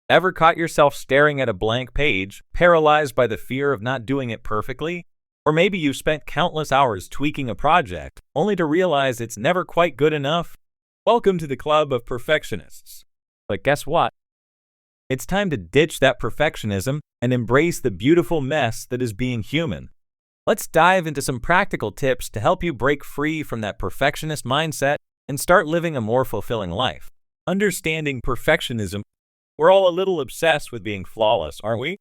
Ever caught yourself staring at a blank page, paralyzed by the fear of not doing it perfectly? Or maybe you've spent countless hours tweaking a project, only to realize it's never quite good enough? Welcome to the club of perfectionists. But guess what? It's time to ditch that perfectionism and embrace the beautiful mess that is being human. Let's dive into some practical tips to help you break free from that perfectionist mindset and start living a more fulfilling life. Understanding perfectionism. We're all a little obsessed with being flawless, aren't we?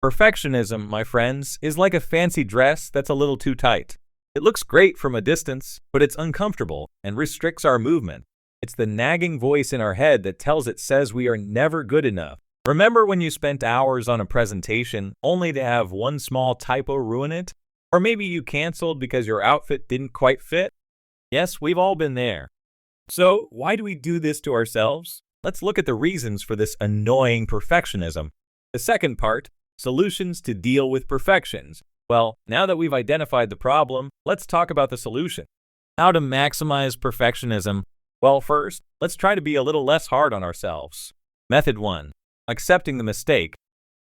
Perfectionism, my friends, is like a fancy dress that's a little too tight. It looks great from a distance, but it's uncomfortable and restricts our movement. It's the nagging voice in our head that says we are never good enough. Remember when you spent hours on a presentation only to have one small typo ruin it? Or maybe you canceled because your outfit didn't quite fit? Yes, we've all been there. So, why do we do this to ourselves? Let's look at the reasons for this annoying perfectionism. The second part, solutions to deal with perfections. Well, now that we've identified the problem, let's talk about the solution. How to maximize perfectionism. Well, first, let's try to be a little less hard on ourselves. Method 1. Accepting the mistake.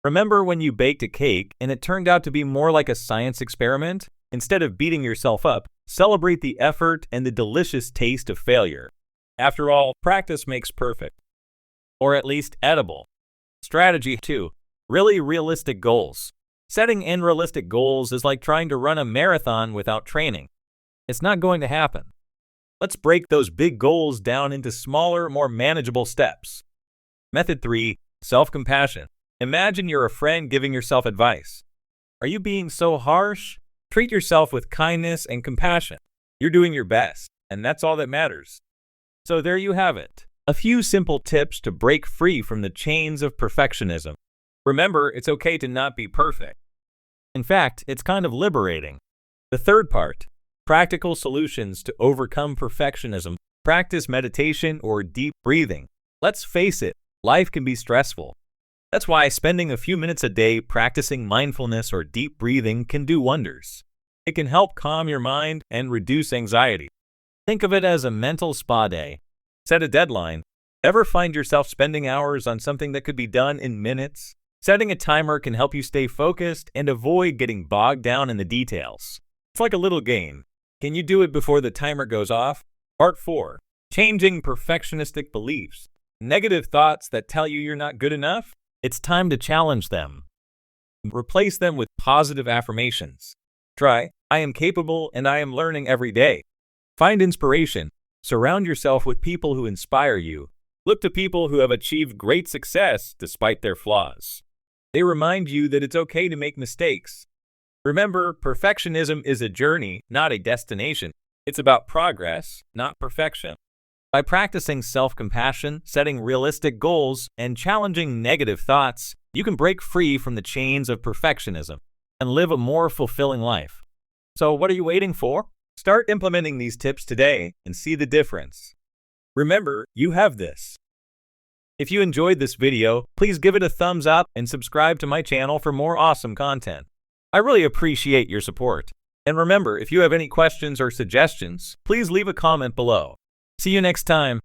Remember when you baked a cake and it turned out to be more like a science experiment? Instead of beating yourself up, celebrate the effort and the delicious taste of failure. After all, practice makes perfect. Or at least edible. Strategy 2. Really realistic goals. Setting unrealistic goals is like trying to run a marathon without training. It's not going to happen. Let's break those big goals down into smaller, more manageable steps. Method 3. Self-compassion. Imagine you're a friend giving yourself advice. Are you being so harsh? Treat yourself with kindness and compassion. You're doing your best, and that's all that matters. So there you have it. A few simple tips to break free from the chains of perfectionism. Remember, it's okay to not be perfect. In fact, it's kind of liberating. The third part, practical solutions to overcome perfectionism. Practice meditation or deep breathing. Let's face it, life can be stressful. That's why spending a few minutes a day practicing mindfulness or deep breathing can do wonders. It can help calm your mind and reduce anxiety. Think of it as a mental spa day. Set a deadline. Ever find yourself spending hours on something that could be done in minutes? Setting a timer can help you stay focused and avoid getting bogged down in the details. It's like a little game. Can you do it before the timer goes off? Part 4. Changing perfectionistic beliefs. Negative thoughts that tell you you're not good enough? It's time to challenge them. Replace them with positive affirmations. Try, I am capable and I am learning every day. Find inspiration. Surround yourself with people who inspire you. Look to people who have achieved great success despite their flaws. They remind you that it's okay to make mistakes. Remember, perfectionism is a journey, not a destination. It's about progress, not perfection. By practicing self-compassion, setting realistic goals, and challenging negative thoughts, you can break free from the chains of perfectionism and live a more fulfilling life. So what are you waiting for? Start implementing these tips today and see the difference. Remember, you have this. If you enjoyed this video, please give it a thumbs up and subscribe to my channel for more awesome content. I really appreciate your support. And remember, if you have any questions or suggestions, please leave a comment below. See you next time.